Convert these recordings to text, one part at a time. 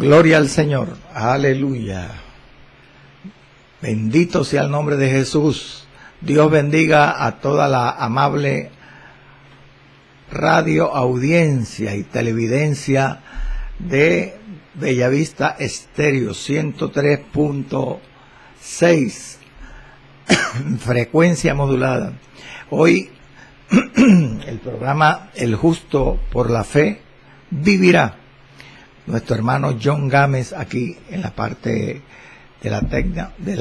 Gloria al Señor, aleluya. Bendito sea el nombre de Jesús. Dios bendiga a toda la amable radio audiencia y televidencia de Bellavista Estéreo 103.6 frecuencia modulada. Hoy el programa El Justo por la Fe vivirá. Nuestro hermano John Gámez aquí en la parte de la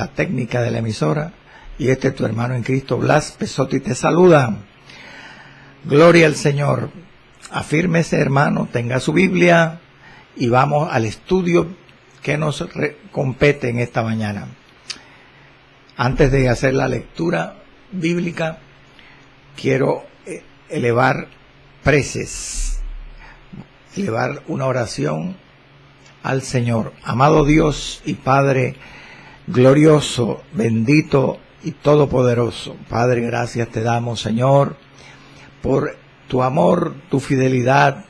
técnica de la emisora, y tu hermano en Cristo, Blas Pesotti, te saluda. Gloria al Señor. Afírmese, hermano, tenga su Biblia y vamos al estudio que nos compete en esta mañana. Antes de hacer la lectura bíblica, quiero elevar preces, elevar una oración al Señor. Amado Dios y Padre glorioso, bendito y todopoderoso, Padre, gracias te damos, Señor, por tu amor, tu fidelidad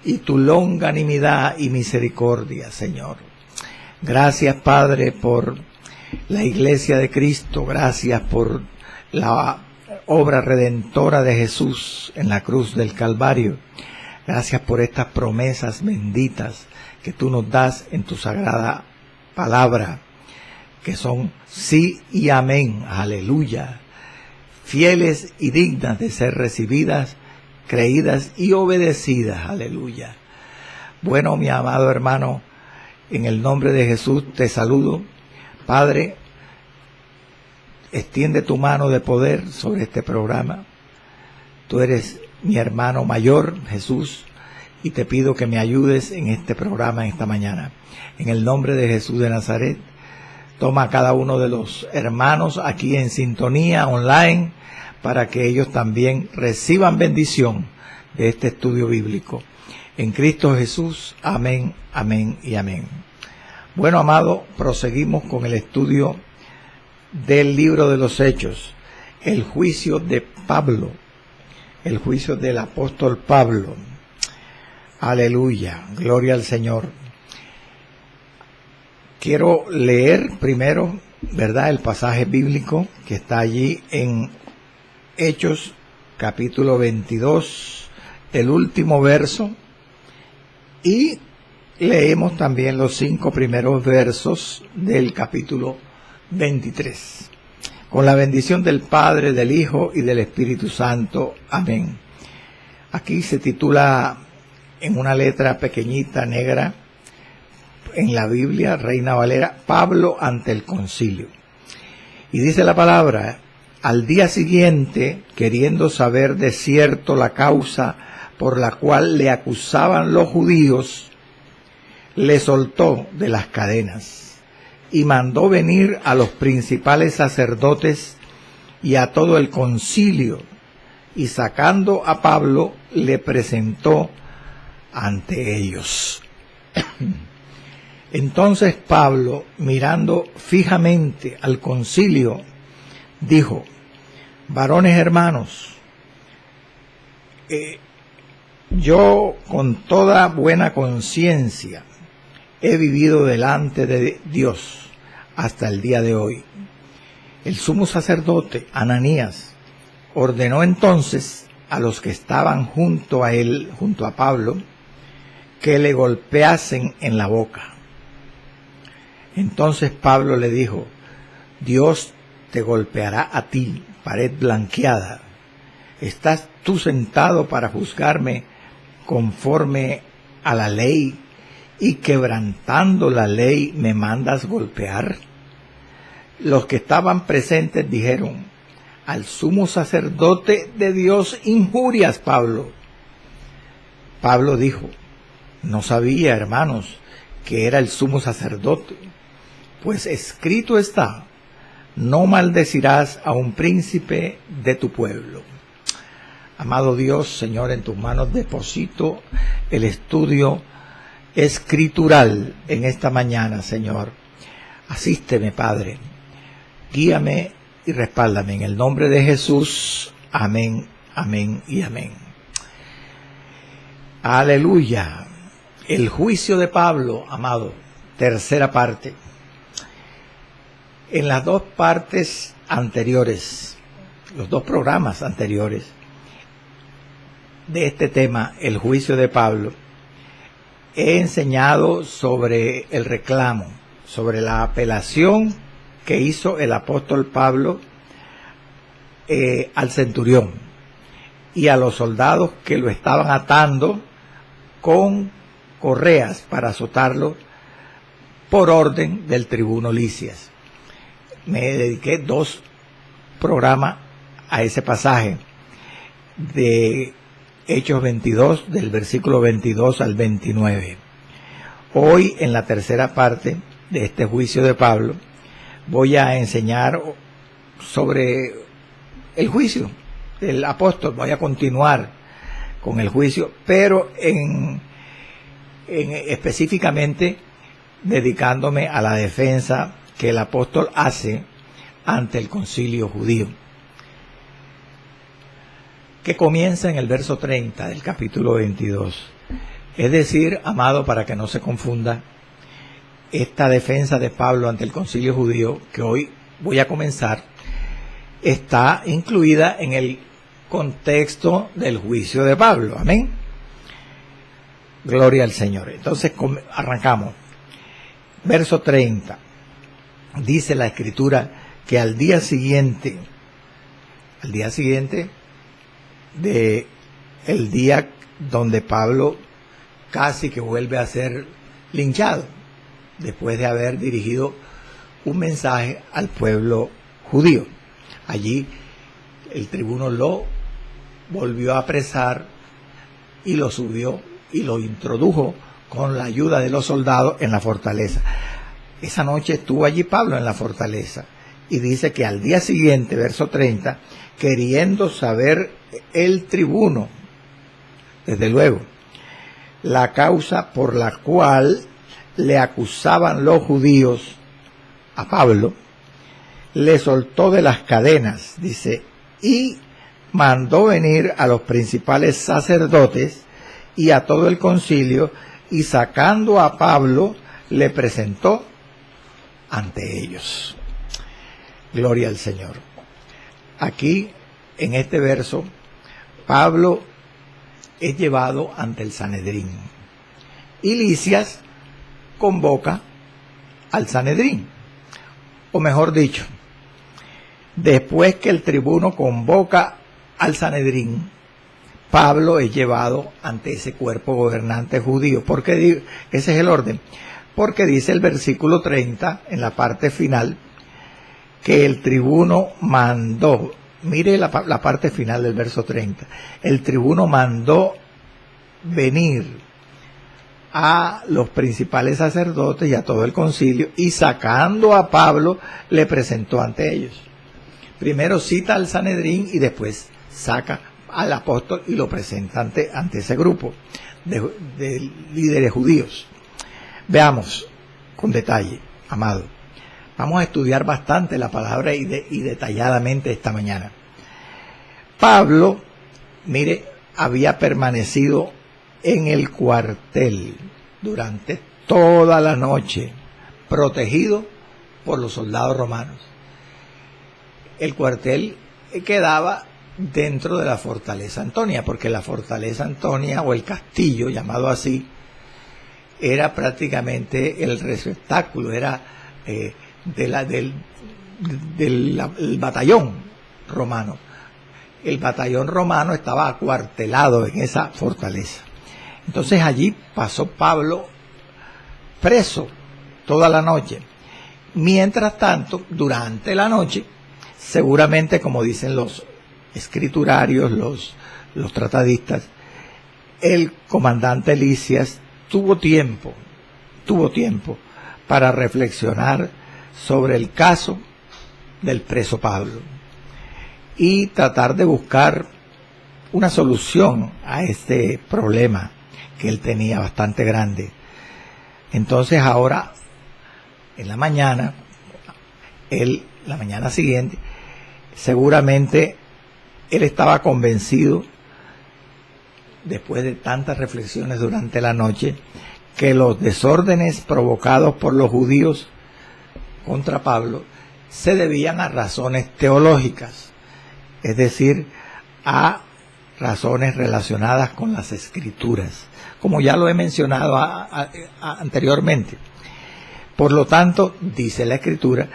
y tu longanimidad y misericordia, Señor. Gracias, Padre, por la Iglesia de Cristo. Gracias por la obra redentora de Jesús en la cruz del Calvario. Gracias por estas promesas benditas que tú nos das en tu sagrada palabra, que son sí y amén, aleluya, fieles y dignas de ser recibidas, creídas y obedecidas, aleluya. Bueno, mi amado hermano, en el nombre de Jesús te saludo. Padre, extiende tu mano de poder sobre este programa. Tú eres mi hermano mayor, Jesús, y te pido que me ayudes en este programa en esta mañana. En el nombre de Jesús de Nazaret, toma a cada uno de los hermanos aquí en sintonía online para que ellos también reciban bendición de este estudio bíblico. En Cristo Jesús, amén, amén y amén. Bueno, amado, proseguimos con el estudio del libro de los Hechos, el juicio de Pablo, el juicio del apóstol Pablo. Aleluya, gloria al Señor. Quiero leer primero, ¿verdad?, el pasaje bíblico que está allí en Hechos, capítulo 22, el último verso, y leemos también los 5 primeros versos del capítulo 23. Con la bendición del Padre, del Hijo y del Espíritu Santo. Amén. Aquí se titula en una letra pequeñita, negra, en la Biblia, Reina Valera, Pablo ante el concilio. Y dice la palabra: al día siguiente, queriendo saber de cierto la causa por la cual le acusaban los judíos, le soltó de las cadenas y mandó venir a los principales sacerdotes y a todo el concilio, y sacando a Pablo le presentó ante ellos. Entonces Pablo, mirando fijamente al concilio, dijo: varones hermanos, yo con toda buena conciencia he vivido delante de Dios hasta el día de hoy. El sumo sacerdote Ananías ordenó entonces a los que estaban junto a él, junto a Pablo, que le golpeasen en la boca. Entonces Pablo le dijo: Dios te golpeará a ti, pared blanqueada. ¿Estás tú sentado para juzgarme conforme a la ley, y quebrantando la ley me mandas golpear? Los que estaban presentes dijeron: al sumo sacerdote de Dios injurias, Pablo. Pablo dijo: no sabía, hermanos, que era el sumo sacerdote, pues escrito está: no maldecirás a un príncipe de tu pueblo. Amado Dios, Señor, en tus manos deposito el estudio escritural en esta mañana, Señor. Asísteme, Padre, guíame y respáldame en el nombre de Jesús. Amén, amén y amén. Aleluya. El juicio de Pablo, amado, tercera parte. En las dos partes anteriores, los dos programas anteriores de este tema, el juicio de Pablo, he enseñado sobre el reclamo, sobre la apelación que hizo el apóstol Pablo al centurión y a los soldados que lo estaban atando con correas para azotarlo por orden del tribuno Lisias. Me dediqué 2 programas a ese pasaje de Hechos 22, del versículo 22 al 29. Hoy, en la tercera parte de este juicio de Pablo, voy a enseñar sobre el juicio del apóstol. Voy a continuar con el juicio, pero específicamente dedicándome a la defensa que el apóstol hace ante el concilio judío, que comienza en el verso 30 del capítulo 22. Es decir, amado, para que no se confunda, esta defensa de Pablo ante el concilio judío, que hoy voy a comenzar, está incluida en el contexto del juicio de Pablo. Amén. Gloria al Señor. Entonces arrancamos. Verso 30. Dice la Escritura que al día siguiente de el día donde Pablo casi que vuelve a ser linchado, después de haber dirigido un mensaje al pueblo judío. Allí el tribuno lo volvió a apresar y lo subió y lo introdujo con la ayuda de los soldados en la fortaleza. Esa noche estuvo allí Pablo en la fortaleza, y dice que al día siguiente, verso 30, queriendo saber el tribuno, desde luego, la causa por la cual le acusaban los judíos a Pablo, le soltó de las cadenas, dice, y mandó venir a los principales sacerdotes y a todo el concilio, y sacando a Pablo, le presentó ante ellos. Gloria al Señor. Aquí, en este verso, Pablo es llevado ante el Sanedrín, y Lisias convoca al Sanedrín, o mejor dicho, después que el tribuno convoca al Sanedrín, Pablo es llevado ante ese cuerpo gobernante judío. ¿Por qué? Ese es el orden. Porque dice el versículo 30, en la parte final, que el tribuno mandó, mire la parte final del verso 30, el tribuno mandó venir a los principales sacerdotes y a todo el concilio, y sacando a Pablo, le presentó ante ellos. Primero cita al Sanedrín y después saca al apóstol y lo presenta ante ese grupo de líderes judíos. Veamos con detalle, amado. Vamos a estudiar bastante la palabra y detalladamente esta mañana. Pablo, mire, había permanecido en el cuartel durante toda la noche, protegido por los soldados romanos. El cuartel quedaba dentro de la fortaleza Antonia, porque la fortaleza Antonia, o el castillo llamado así, era prácticamente el receptáculo, era del batallón romano. El batallón romano estaba acuartelado en esa fortaleza. Entonces allí pasó Pablo preso toda la noche. Mientras tanto, durante la noche, seguramente, como dicen los escriturarios, los tratadistas, el comandante Lisias tuvo tiempo para reflexionar sobre el caso del preso Pablo y tratar de buscar una solución a este problema que él tenía bastante grande. Entonces ahora, en la mañana siguiente, seguramente él estaba convencido, después de tantas reflexiones durante la noche, que los desórdenes provocados por los judíos contra Pablo se debían a razones teológicas, es decir, a razones relacionadas con las Escrituras, como ya lo he mencionado anteriormente. Por lo tanto, dice la Escritura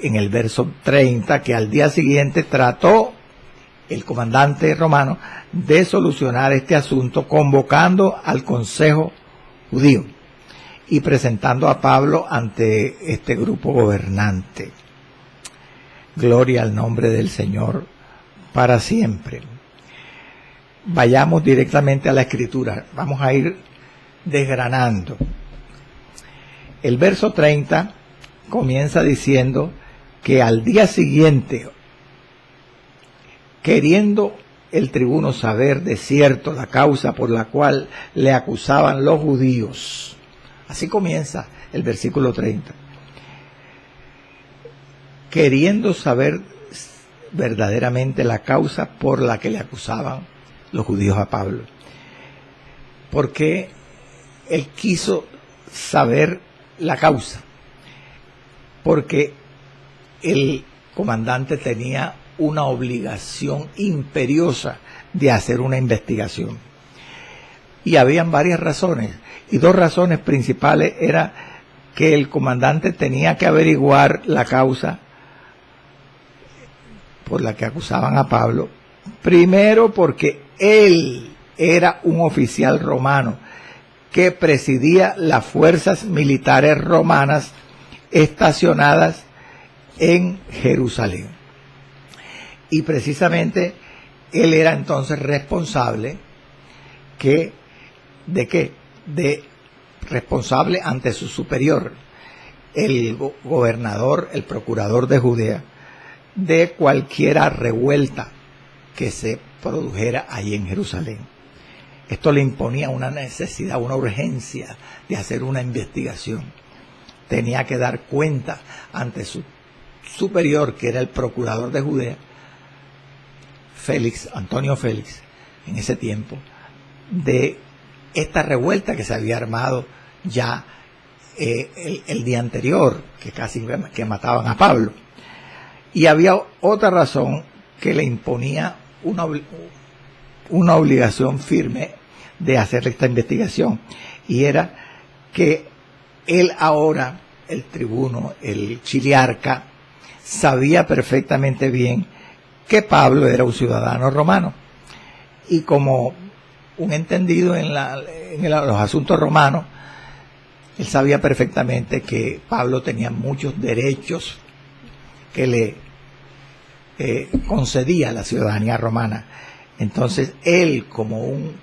en el verso 30 que al día siguiente trató el comandante romano de solucionar este asunto convocando al consejo judío y presentando a Pablo ante este grupo gobernante. Gloria al nombre del Señor para siempre. Vayamos directamente a la Escritura. Vamos a ir desgranando. El verso 30 comienza diciendo que al día siguiente, queriendo el tribuno saber de cierto la causa por la cual le acusaban los judíos. Así comienza el versículo 30. Queriendo saber verdaderamente la causa por la que le acusaban los judíos a Pablo. ¿Por qué él quiso saber la causa? Porque el comandante tenía una obligación imperiosa de hacer una investigación. Y habían varias razones, y dos razones principales era que el comandante tenía que averiguar la causa por la que acusaban a Pablo. Primero, porque él era un oficial romano que presidía las fuerzas militares romanas estacionadas en Jerusalén. Y precisamente él era entonces responsable responsable ante su superior, el gobernador, el procurador de Judea, de cualquier revuelta que se produjera allí en Jerusalén. Esto le imponía una necesidad, una urgencia de hacer una investigación. Tenía que dar cuenta ante su superior, que era el procurador de Judea, Antonio Félix, en ese tiempo, de esta revuelta que se había armado ya el día anterior, que casi que mataban a Pablo. Y había otra razón que le imponía una obligación firme de hacer esta investigación, y era que él ahora, el tribuno, el chiliarca, sabía perfectamente bien que Pablo era un ciudadano romano, y como un entendido en los asuntos romanos, él sabía perfectamente que Pablo tenía muchos derechos que le concedía la ciudadanía romana. Entonces él, como un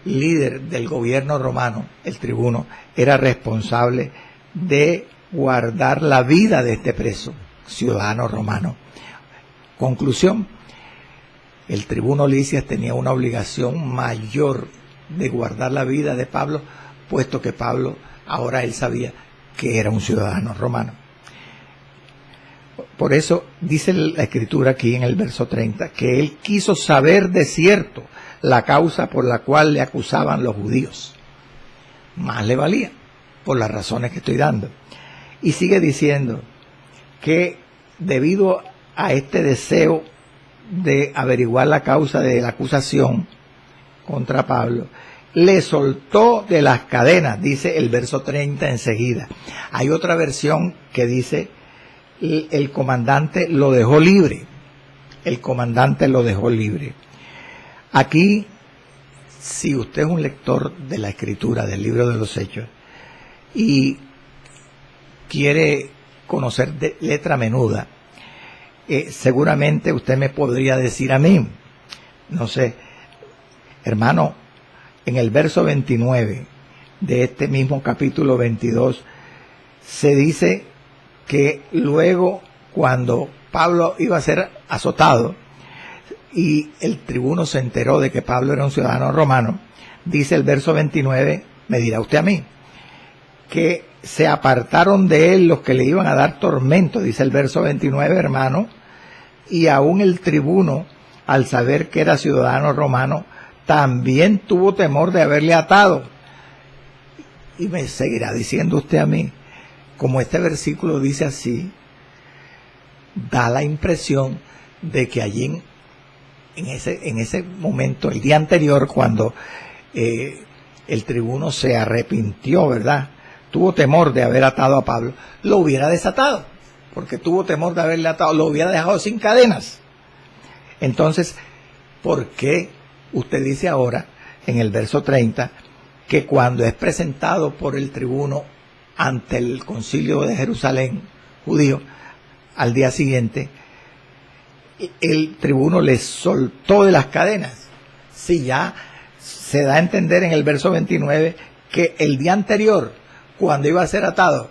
líder del gobierno romano, el tribuno, era responsable de guardar la vida de este preso, ciudadano romano. Conclusión: el tribuno Lisias tenía una obligación mayor de guardar la vida de Pablo, puesto que Pablo, ahora él sabía que era un ciudadano romano. Por eso dice la Escritura aquí en el verso 30, que él quiso saber de cierto la causa por la cual le acusaban los judíos. Más le valía, por las razones que estoy dando. Y sigue diciendo que debido a este deseo de averiguar la causa de la acusación contra Pablo, le soltó de las cadenas, dice el verso 30 enseguida. Hay otra versión que dice el comandante lo dejó libre. El comandante lo dejó libre. Aquí, si usted es un lector de la Escritura, del libro de los Hechos, y quiere conocer de letra menuda, seguramente usted me podría decir a mí, no sé, hermano, en el verso 29 de este mismo capítulo 22, se dice que luego, cuando Pablo iba a ser azotado y el tribuno se enteró de que Pablo era un ciudadano romano, dice el verso 29, me dirá usted a mí, que se apartaron de él los que le iban a dar tormento, dice el verso 29, hermano, y aún el tribuno, al saber que era ciudadano romano, también tuvo temor de haberle atado. Y me seguirá diciendo usted a mí, como este versículo dice así, da la impresión de que allí en ese momento, el día anterior, cuando el tribuno se arrepintió, ¿verdad? Tuvo temor de haber atado a Pablo, lo hubiera desatado, porque tuvo temor de haberle atado, lo hubiera dejado sin cadenas. Entonces, ¿por qué usted dice ahora, en el verso 30, que cuando es presentado por el tribuno ante el concilio de Jerusalén judío, al día siguiente, el tribuno le soltó de las cadenas? Si ya se da a entender en el verso 29 que el día anterior, cuando iba a ser atado,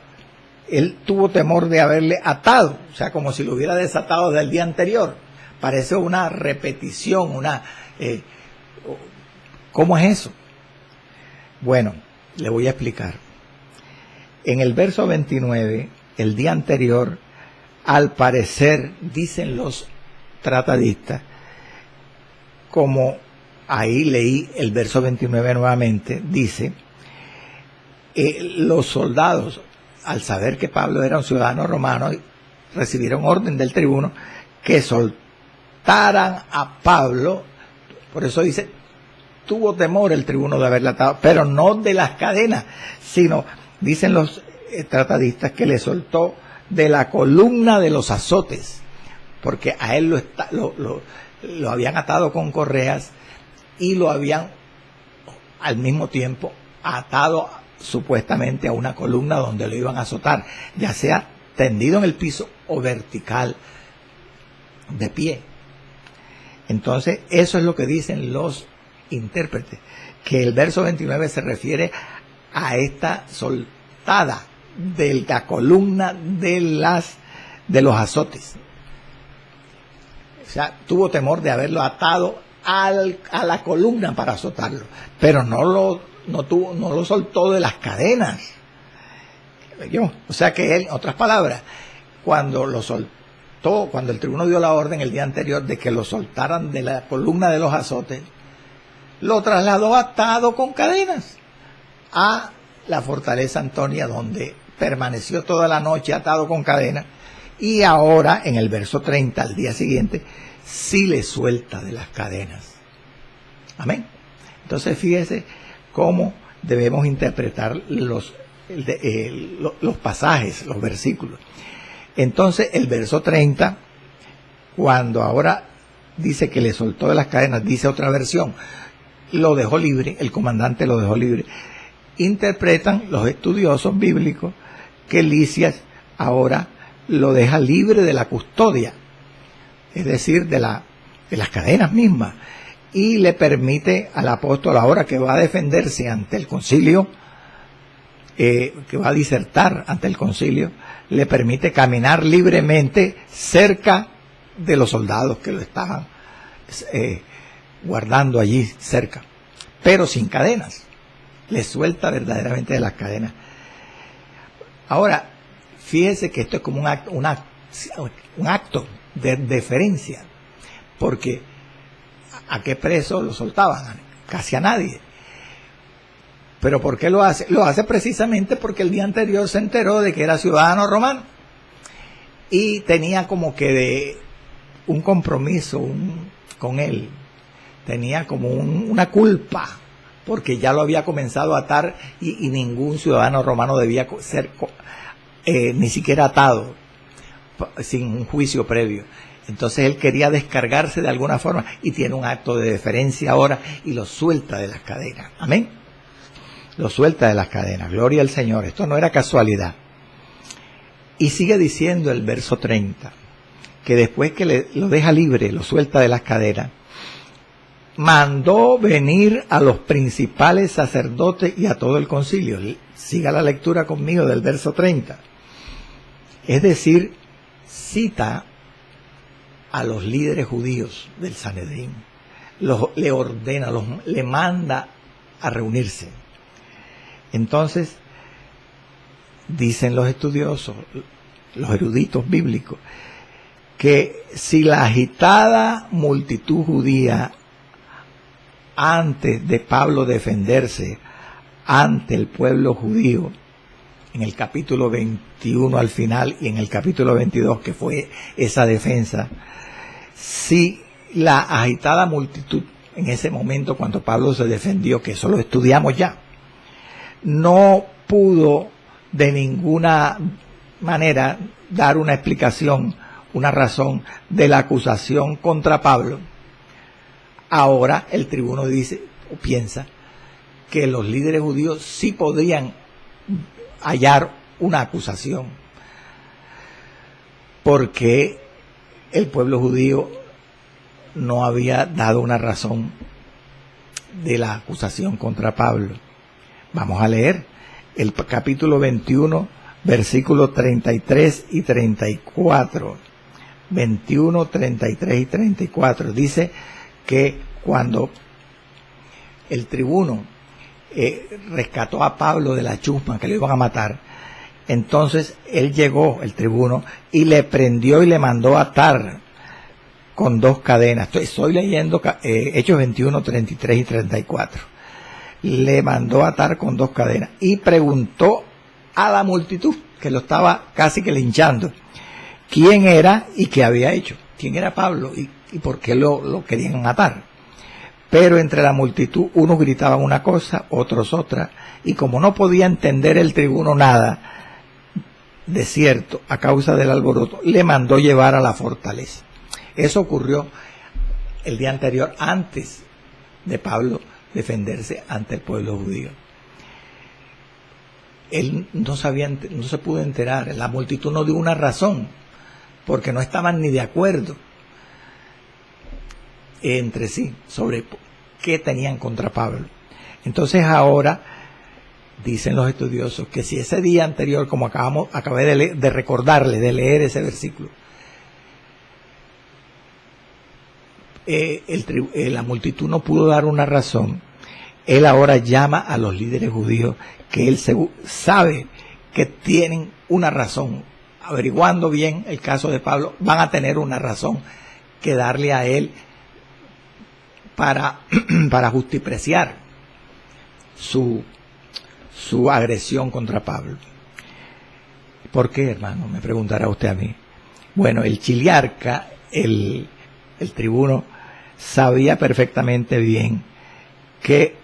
él tuvo temor de haberle atado, o sea, como si lo hubiera desatado del día anterior. Parece una repetición, ¿cómo es eso? Bueno, le voy a explicar. En el verso 29, el día anterior, al parecer, dicen los tratadistas, como ahí leí el verso 29 nuevamente, dice, los soldados, al saber que Pablo era un ciudadano romano, recibieron orden del tribuno que soltaran a Pablo. Por eso dice, tuvo temor el tribuno de haberle atado, pero no de las cadenas, sino, dicen los tratadistas, que le soltó de la columna de los azotes, porque a él lo habían atado con correas y lo habían al mismo tiempo atado supuestamente a una columna donde lo iban a azotar, ya sea tendido en el piso o vertical de pie. Entonces, eso es lo que dicen los intérpretes, que el verso 29 se refiere a esta soltada de la columna de los azotes. O sea, tuvo temor de haberlo atado a la columna para azotarlo, pero no lo soltó de las cadenas. O sea que él, en otras palabras, cuando lo soltó, cuando el tribuno dio la orden el día anterior de que lo soltaran de la columna de los azotes, lo trasladó atado con cadenas a la fortaleza Antonia, donde permaneció toda la noche atado con cadenas, y ahora en el verso 30, al día siguiente, sí le suelta de las cadenas. Amén. Entonces fíjese cómo debemos interpretar los pasajes, los versículos. Entonces el verso 30, cuando ahora dice que le soltó de las cadenas, dice otra versión, lo dejó libre, el comandante lo dejó libre. Interpretan los estudiosos bíblicos que Lisias ahora lo deja libre de la custodia, es decir, de las cadenas mismas, y le permite al apóstol, ahora que va a defenderse ante el concilio, que va a disertar ante el concilio, le permite caminar libremente cerca de los soldados que lo estaban guardando allí cerca, pero sin cadenas. Le suelta verdaderamente de las cadenas. Ahora, fíjese que esto es como un acto de deferencia, porque ¿a qué preso lo soltaban? Casi a nadie. ¿Pero por qué lo hace? Lo hace precisamente porque el día anterior se enteró de que era ciudadano romano y tenía como que un compromiso con él, tenía como una culpa, porque ya lo había comenzado a atar y ningún ciudadano romano debía ser ni siquiera atado sin un juicio previo. Entonces él quería descargarse de alguna forma y tiene un acto de deferencia ahora y lo suelta de las cadenas. Amén. Lo suelta de las cadenas. Gloria al Señor. Esto no era casualidad. Y sigue diciendo el verso 30, que después que lo deja libre, lo suelta de las cadenas, mandó venir a los principales sacerdotes y a todo el concilio. Siga la lectura conmigo del verso 30. Es decir, cita a los líderes judíos del Sanedrín, le ordena, le manda a reunirse. Entonces, dicen los estudiosos, los eruditos bíblicos, que si la agitada multitud judía, antes de Pablo defenderse, ante el pueblo judío, en el capítulo 21 al final y en el capítulo 22, que fue esa defensa, si la agitada multitud en ese momento cuando Pablo se defendió, que eso lo estudiamos ya, no pudo de ninguna manera dar una explicación, una razón de la acusación contra Pablo, ahora el tribuno dice o piensa que los líderes judíos sí podrían hallar una acusación, porque el pueblo judío no había dado una razón de la acusación contra Pablo. Vamos a leer el capítulo 21, versículos 33 y 34. 21, 33 y 34. Dice que cuando el tribuno rescató a Pablo de la chusma que le iban a matar, entonces él llegó, el tribuno, y le prendió y le mandó atar con 2 cadenas. Estoy leyendo Hechos 21, 33 y 34. Le mandó atar con 2 cadenas y preguntó a la multitud que lo estaba casi que linchando quién era y qué había hecho, quién era Pablo y por qué lo querían matar. Pero entre la multitud unos gritaban una cosa, otros otra, y como no podía entender el tribuno nada de cierto a causa del alboroto, le mandó llevar a la fortaleza. Eso ocurrió el día anterior, antes de Pablo defenderse ante el pueblo judío. Él no se pudo enterar, la multitud no dio una razón, porque no estaban ni de acuerdo entre sí sobre qué tenían contra Pablo. Entonces ahora dicen los estudiosos que si ese día anterior, como acabé de recordarle, de leer ese versículo, la multitud no pudo dar una razón, él ahora llama a los líderes judíos que él sabe que tienen una razón. Averiguando bien el caso de Pablo, van a tener una razón que darle a él para justipreciar su agresión contra Pablo. ¿Por qué, hermano? Me preguntará usted a mí. Bueno, el chiliarca, el tribuno, sabía perfectamente bien que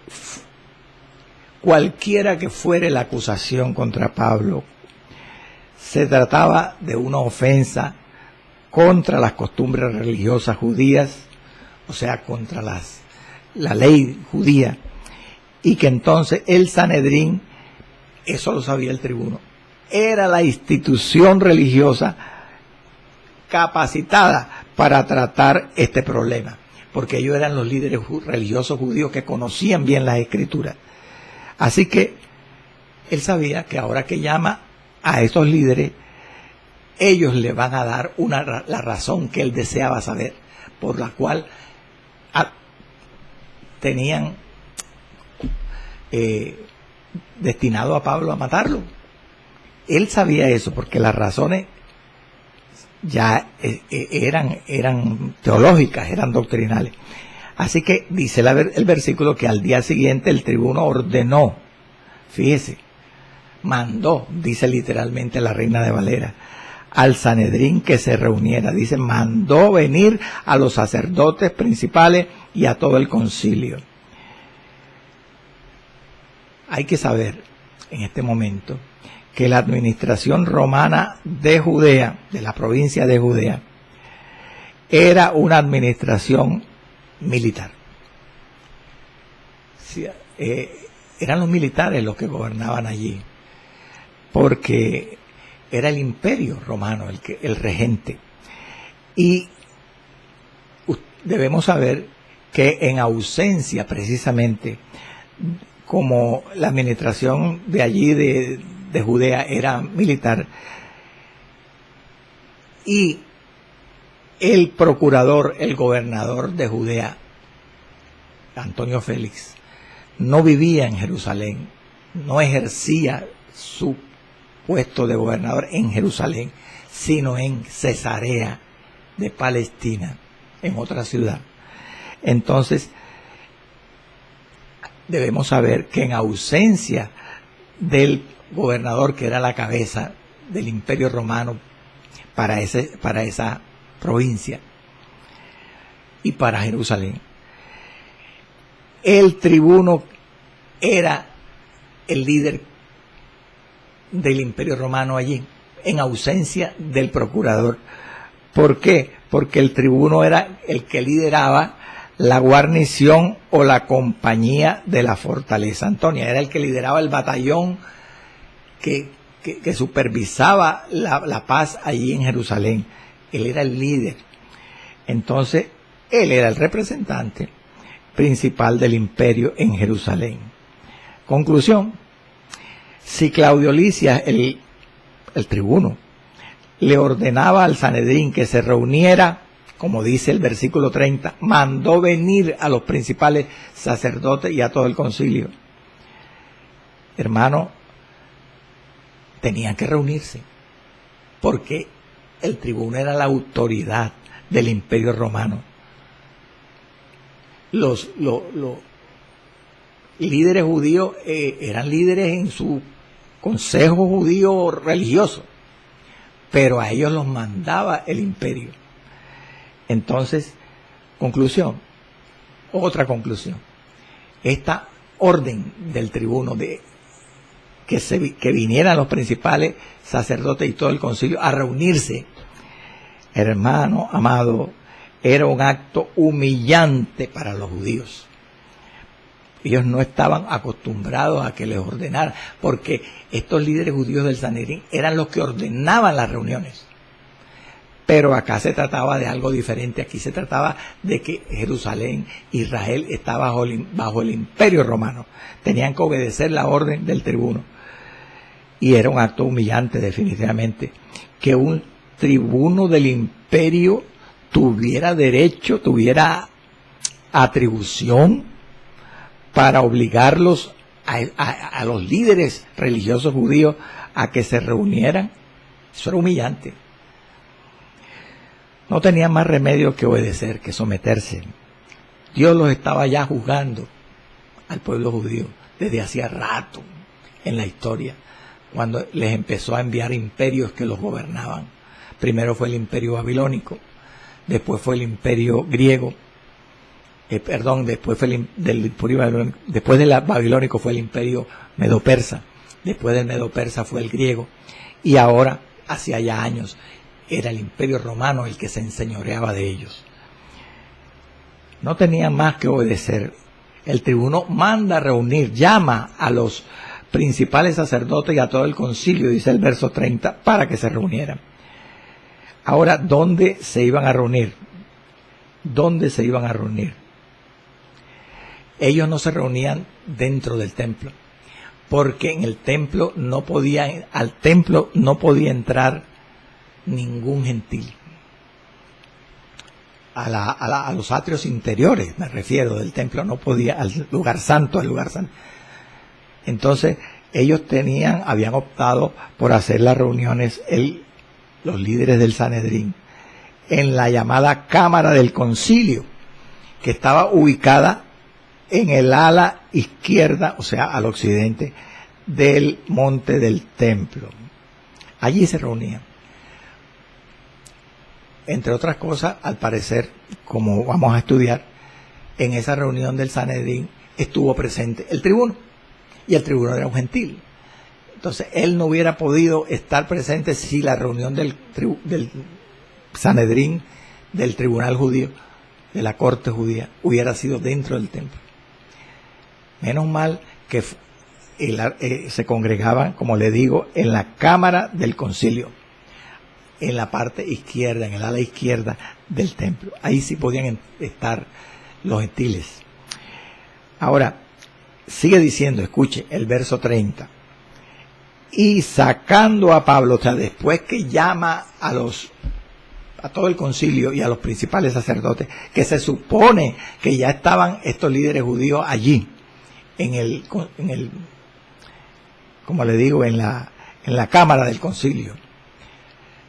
cualquiera que fuere la acusación contra Pablo, se trataba de una ofensa contra las costumbres religiosas judías, o sea, contra la ley judía, y que entonces el Sanedrín, eso lo sabía el tribuno, era la institución religiosa capacitada para tratar este problema, porque ellos eran los líderes religiosos judíos que conocían bien las escrituras. Así que él sabía que ahora que llama a esos líderes, ellos le van a dar la razón que él deseaba saber, por la cual tenían destinado a Pablo a matarlo. Él sabía eso porque las razones ya eran teológicas, eran doctrinales. Así que dice el versículo que al día siguiente el tribuno ordenó, fíjese, mandó, dice literalmente la Reina de Valera, al Sanedrín que se reuniera. Dice, mandó venir a los sacerdotes principales y a todo el concilio. Hay que saber en este momento que la administración romana de Judea, de la provincia de Judea, era una administración militar. Eran los militares los que gobernaban allí, porque era el imperio romano el regente. Y debemos saber que en ausencia precisamente, como la administración de allí de Judea era militar, y el procurador, el gobernador de Judea, Antonio Félix, no vivía en Jerusalén, no ejercía su puesto de gobernador en Jerusalén, sino en Cesarea de Palestina, en otra ciudad. Entonces, debemos saber que en ausencia del gobernador que era la cabeza del Imperio Romano para esa provincia y para Jerusalén, el tribuno era el líder del Imperio Romano allí, en ausencia del procurador. ¿Por qué? Porque el tribuno era el que lideraba la guarnición o la compañía de la fortaleza Antonia, era el que lideraba el batallón que supervisaba la paz allí en Jerusalén. Él era el líder. Entonces, él era el representante principal del imperio en Jerusalén. Conclusión: si Claudio Lisias, el tribuno, le ordenaba al Sanedrín que se reuniera, como dice el versículo 30, mandó venir a los principales sacerdotes y a todo el concilio. Hermano, tenían que reunirse, porque el tribuno era la autoridad del Imperio Romano. Los líderes judíos eran líderes en su consejo judío religioso, pero a ellos los mandaba el imperio. Entonces, otra conclusión, esta orden del tribuno de que vinieran los principales sacerdotes y todo el concilio a reunirse, hermano amado, era un acto humillante para los judíos. Ellos no estaban acostumbrados a que les ordenara, porque estos líderes judíos del Sanedrín eran los que ordenaban las reuniones. Pero acá se trataba de algo diferente. Aquí se trataba de que Jerusalén, Israel, estaba bajo el imperio romano. Tenían que obedecer la orden del tribuno. Y era un acto humillante, definitivamente, que un tribuno del imperio tuviera derecho, tuviera atribución para obligarlos a los líderes religiosos judíos a que se reunieran. Eso era humillante. No tenían más remedio que obedecer, que someterse. Dios los estaba ya juzgando al pueblo judío desde hacía rato en la historia, cuando les empezó a enviar imperios que los gobernaban. Primero fue el imperio babilónico, después fue el imperio griego, después fue después del babilónico fue el imperio medo-persa, después del medo-persa fue el griego, y ahora, hacía ya años, era el imperio romano el que se enseñoreaba de ellos. No tenían más que obedecer. El tribuno manda a reunir, llama a los principales sacerdotes y a todo el concilio, dice el verso 30, para que se reunieran. Ahora, ¿dónde se iban a reunir? ¿Dónde se iban a reunir? Ellos no se reunían dentro del templo, porque en el templo al templo no podía entrar ningún gentil. A los atrios interiores, me refiero, del templo, no podía, al lugar santo. Entonces, ellos habían optado por hacer las reuniones, los líderes del Sanedrín, en la llamada Cámara del Concilio, que estaba ubicada en el ala izquierda, o sea, al occidente, del monte del templo. Allí se reunían. Entre otras cosas, al parecer, como vamos a estudiar, en esa reunión del Sanedrín estuvo presente el tribuno, y el tribuno era un gentil. Entonces, él no hubiera podido estar presente si la reunión del Sanedrín, del tribunal judío, de la corte judía, hubiera sido dentro del templo. Menos mal que se congregaban, como le digo, en la cámara del concilio, en la parte izquierda, en el ala izquierda del templo. Ahí sí podían estar los gentiles. Ahora, sigue diciendo, escuche el verso 30. Y sacando a Pablo, o sea, después que llama a todo el concilio y a los principales sacerdotes, que se supone que ya estaban estos líderes judíos allí, como le digo, en la cámara del concilio.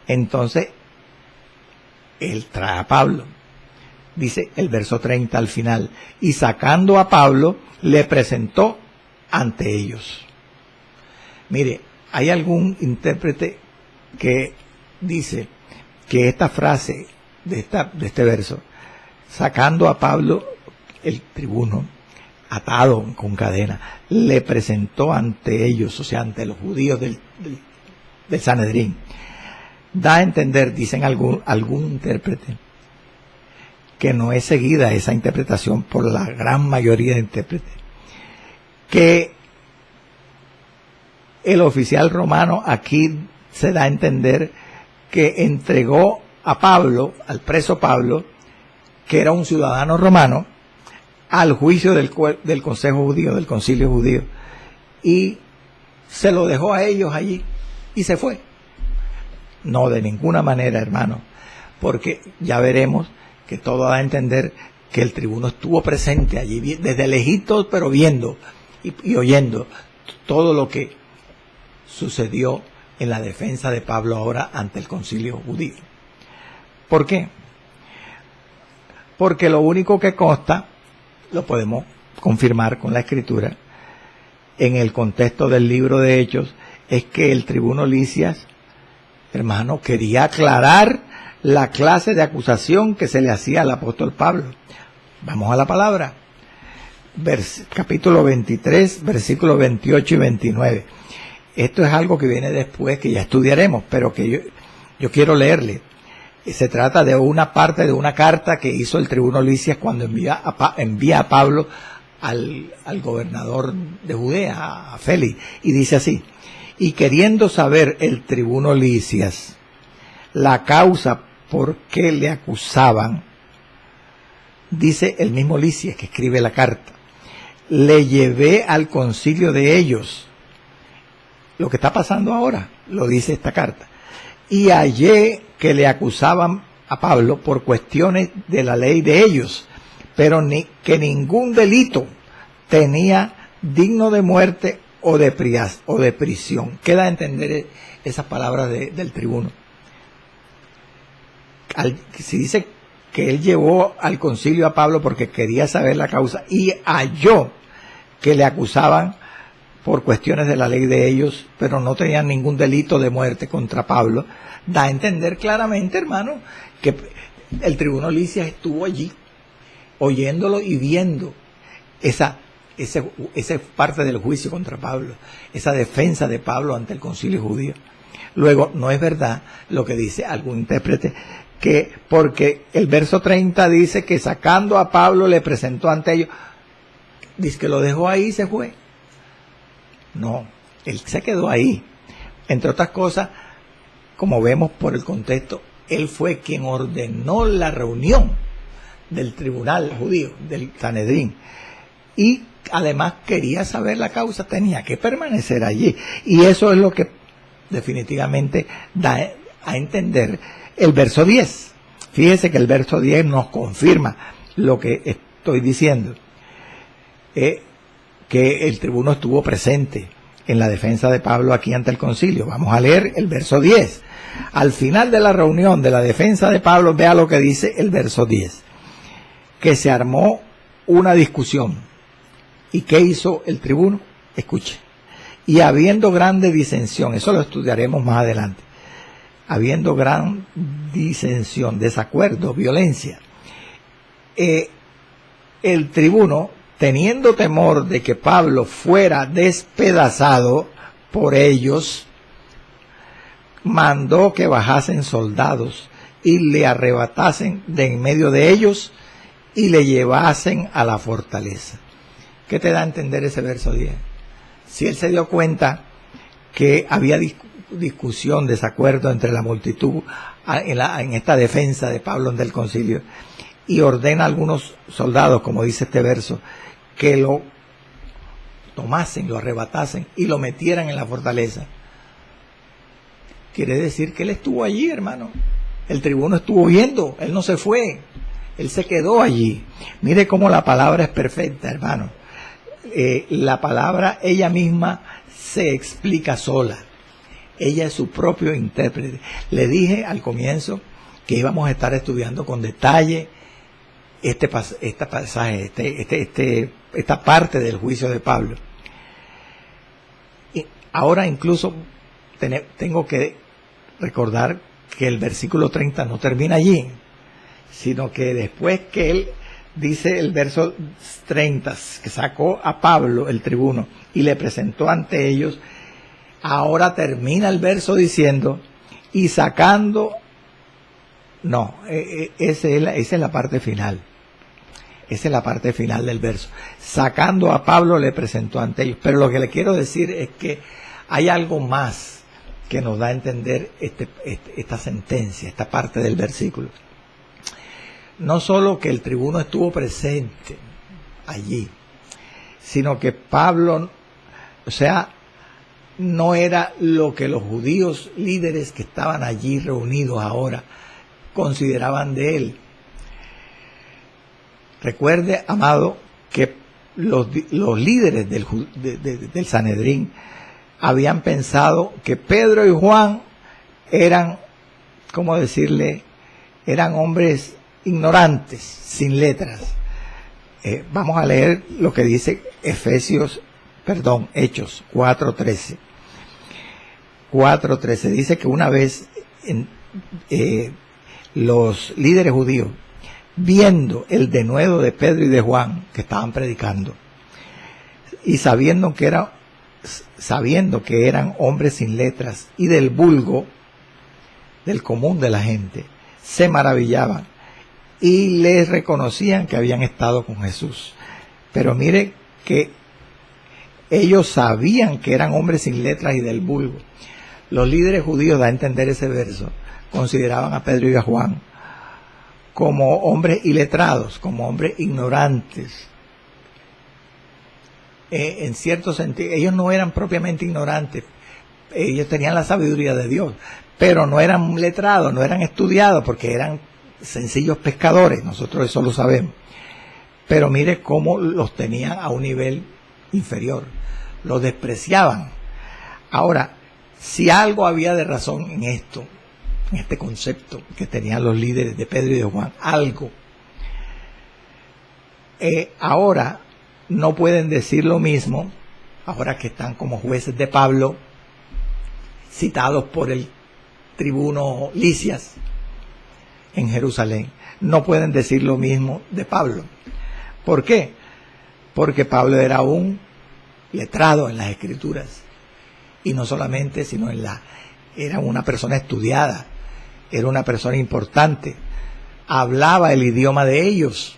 Entonces, él trae a Pablo dice el verso 30 al final, y sacando a Pablo, le presentó ante ellos. Mire, hay algún intérprete que dice que esta frase de este verso, sacando a Pablo, el tribuno, atado con cadena, le presentó ante ellos, o sea, ante los judíos del Sanedrín, da a entender, dicen algún intérprete, que no es seguida esa interpretación por la gran mayoría de intérpretes, que el oficial romano aquí se da a entender que entregó a Pablo, al preso Pablo, que era un ciudadano romano, al juicio del Consejo Judío, del Concilio Judío, y se lo dejó a ellos allí y se fue. No, de ninguna manera, hermano, porque ya veremos que todo da a entender que el tribuno estuvo presente allí, desde lejitos, pero viendo y oyendo todo lo que sucedió en la defensa de Pablo ahora ante el Concilio Judío. ¿Por qué? Porque lo único que consta, lo podemos confirmar con la Escritura, en el contexto del libro de Hechos, es que el tribuno Lisias, hermano, quería aclarar la clase de acusación que se le hacía al apóstol Pablo. Vamos a la palabra. Capítulo 23, versículos 28 y 29. Esto es algo que viene después, que ya estudiaremos, pero que yo quiero leerle. Se trata de una parte de una carta que hizo el tribuno Lisias cuando envía a Pablo al gobernador de Judea, a Félix, y dice así: y queriendo saber el tribuno Lisias la causa por qué le acusaban, dice el mismo Lisias que escribe la carta, le llevé al concilio de ellos. Lo que está pasando ahora, lo dice esta carta. Y hallé que le acusaban a Pablo por cuestiones de la ley de ellos, pero que ningún delito tenía digno de muerte o de prisión. Queda a entender esas palabras del tribuno. Si dice que él llevó al concilio a Pablo porque quería saber la causa y halló que le acusaban por cuestiones de la ley de ellos, pero no tenían ningún delito de muerte contra Pablo, da a entender claramente, hermano, que el tribuno Lisias estuvo allí, oyéndolo y viendo esa parte del juicio contra Pablo, esa defensa de Pablo ante el concilio judío. Luego, no es verdad lo que dice algún intérprete, que porque el verso 30 dice que sacando a Pablo le presentó ante ellos, dice que lo dejó ahí y se fue. No, él se quedó ahí. Entre otras cosas, como vemos por el contexto, él fue quien ordenó la reunión del tribunal judío, del Sanedrín. Y además quería saber la causa, tenía que permanecer allí. Y eso es lo que definitivamente da a entender el verso 10. Fíjese que el verso 10 nos confirma lo que estoy diciendo. Que el tribuno estuvo presente en la defensa de Pablo aquí ante el concilio. Vamos a leer el verso 10. Al final de la reunión de la defensa de Pablo, vea lo que dice el verso 10. Que se armó una discusión. ¿Y qué hizo el tribuno? Escuche. Y habiendo grande disensión, eso lo estudiaremos más adelante, habiendo gran disensión, desacuerdo, violencia, el tribuno, teniendo temor de que Pablo fuera despedazado por ellos, mandó que bajasen soldados y le arrebatasen de en medio de ellos y le llevasen a la fortaleza. ¿Qué te da a entender ese verso 10? Si él se dio cuenta que había discusión, desacuerdo entre la multitud en esta defensa de Pablo ante el concilio, y ordena a algunos soldados, como dice este verso, que lo tomasen, lo arrebatasen y lo metieran en la fortaleza. Quiere decir que él estuvo allí, hermano. El tribuno estuvo viendo, él no se fue, él se quedó allí. Mire cómo la palabra es perfecta, hermano. La palabra ella misma se explica sola. Ella es su propio intérprete. Le dije al comienzo que íbamos a estar estudiando con detalle esta pasaje, esta parte del juicio de Pablo. Y ahora incluso tengo que recordar que el versículo 30 no termina allí, sino que después que él dice el verso 30, que sacó a Pablo, el tribuno, y le presentó ante ellos, ahora termina el verso diciendo, y sacando, no, esa es la parte final. Esa es la parte final del verso. Sacando a Pablo le presentó ante ellos. Pero lo que le quiero decir es que hay algo más que nos da a entender esta sentencia, esta parte del versículo. No solo que el tribuno estuvo presente allí, sino que Pablo, o sea, no era lo que los judíos líderes que estaban allí reunidos ahora consideraban de él. Recuerde, amado, que los líderes del Sanedrín habían pensado que Pedro y Juan eran, ¿cómo decirle?, eran hombres ignorantes, sin letras. Vamos a leer lo que dice Hechos 4:13. 4:13 dice que una vez los líderes judíos, viendo el denuedo de Pedro y de Juan que estaban predicando, y sabiendo que eran hombres sin letras y del vulgo, del común de la gente, se maravillaban y les reconocían que habían estado con Jesús. Pero mire que ellos sabían que eran hombres sin letras y del vulgo. Los líderes judíos, da a entender ese verso, consideraban a Pedro y a Juan como hombres iletrados, como hombres ignorantes. En cierto sentido, ellos no eran propiamente ignorantes, ellos tenían la sabiduría de Dios, pero no eran letrados, no eran estudiados, porque eran sencillos pescadores, nosotros eso lo sabemos. Pero mire cómo los tenían a un nivel inferior, los despreciaban. Ahora, si algo había de razón en esto, en este concepto que tenían los líderes de Pedro y de Juan, algo, ahora no pueden decir lo mismo, ahora que están como jueces de Pablo, citados por el tribuno Lisias en Jerusalén, no pueden decir lo mismo de Pablo. ¿Por qué? Porque Pablo era un letrado en las Escrituras, y no solamente, sino era una persona estudiada, era una persona importante, hablaba el idioma de ellos.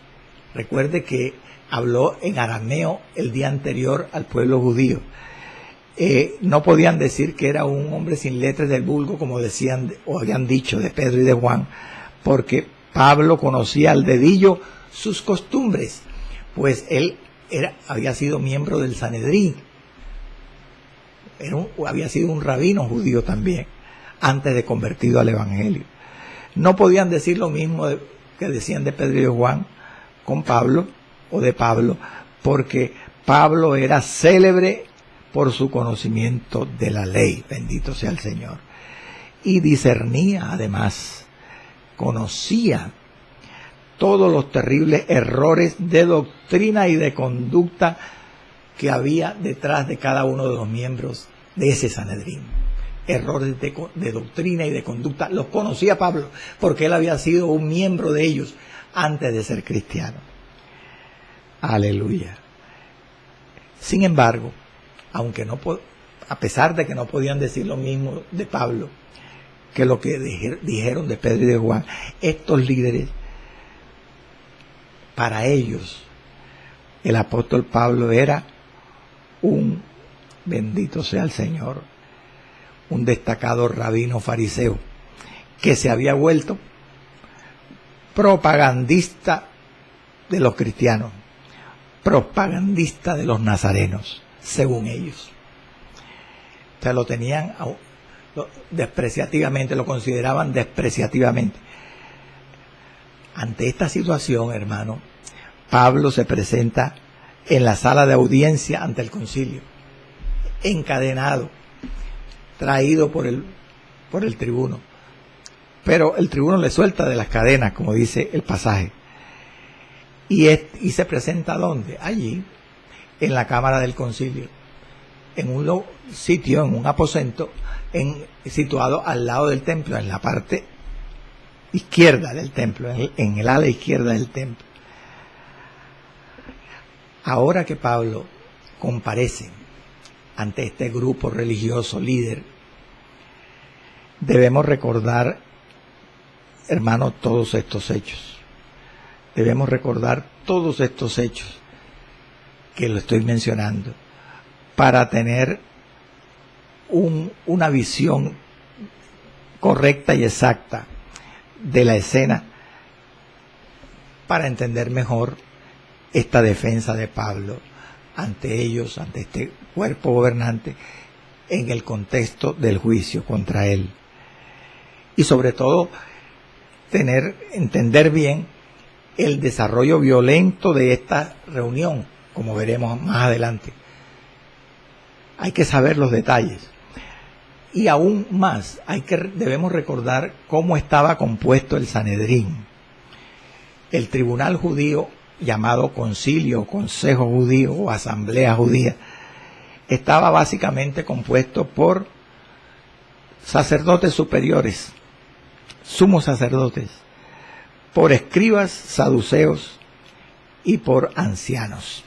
Recuerde que habló en arameo el día anterior al pueblo judío. No podían decir que era un hombre sin letras del vulgo, como decían o habían dicho de Pedro y de Juan, porque Pablo conocía al dedillo sus costumbres, pues él había sido miembro del Sanedrín, había sido un rabino judío también, antes de convertido al Evangelio. No podían decir lo mismo que decían de Pedro y de Juan con Pablo, o de Pablo, porque Pablo era célebre por su conocimiento de la ley, bendito sea el Señor, y discernía además, conocía todos los terribles errores de doctrina y de conducta que había detrás de cada uno de los miembros de ese Sanedrín. Errores de doctrina y de conducta los conocía Pablo, porque él había sido un miembro de ellos antes de ser cristiano. Aleluya. Sin embargo, a pesar de que no podían decir lo mismo de Pablo que lo que dijeron de Pedro y de Juan, estos líderes, para ellos, el apóstol Pablo era bendito sea el Señor, un destacado rabino fariseo que se había vuelto propagandista de los cristianos, propagandista de los nazarenos, según ellos. O sea, lo tenían despreciativamente, lo consideraban despreciativamente. Ante esta situación, hermano, Pablo se presenta en la sala de audiencia ante el concilio, encadenado, traído por el tribuno. Pero el tribuno le suelta de las cadenas, como dice el pasaje. y se presenta ¿dónde? Allí, en la cámara del concilio, en un sitio, en un aposento, situado al lado del templo, en la parte izquierda del templo, en el ala izquierda del templo. Ahora que Pablo comparece ante este grupo religioso líder, debemos recordar, hermanos, todos estos hechos. Debemos recordar todos estos hechos que lo estoy mencionando para tener una visión correcta y exacta de la escena, para entender mejor esta defensa de Pablo ante ellos, ante este cuerpo gobernante, en el contexto del juicio contra él. Y sobre todo, entender bien el desarrollo violento de esta reunión, como veremos más adelante. Hay que saber los detalles. Y aún más, debemos recordar cómo estaba compuesto el Sanedrín. El tribunal judío, llamado concilio, consejo judío o asamblea judía, estaba básicamente compuesto por sacerdotes superiores, sumos sacerdotes, por escribas, saduceos y por ancianos.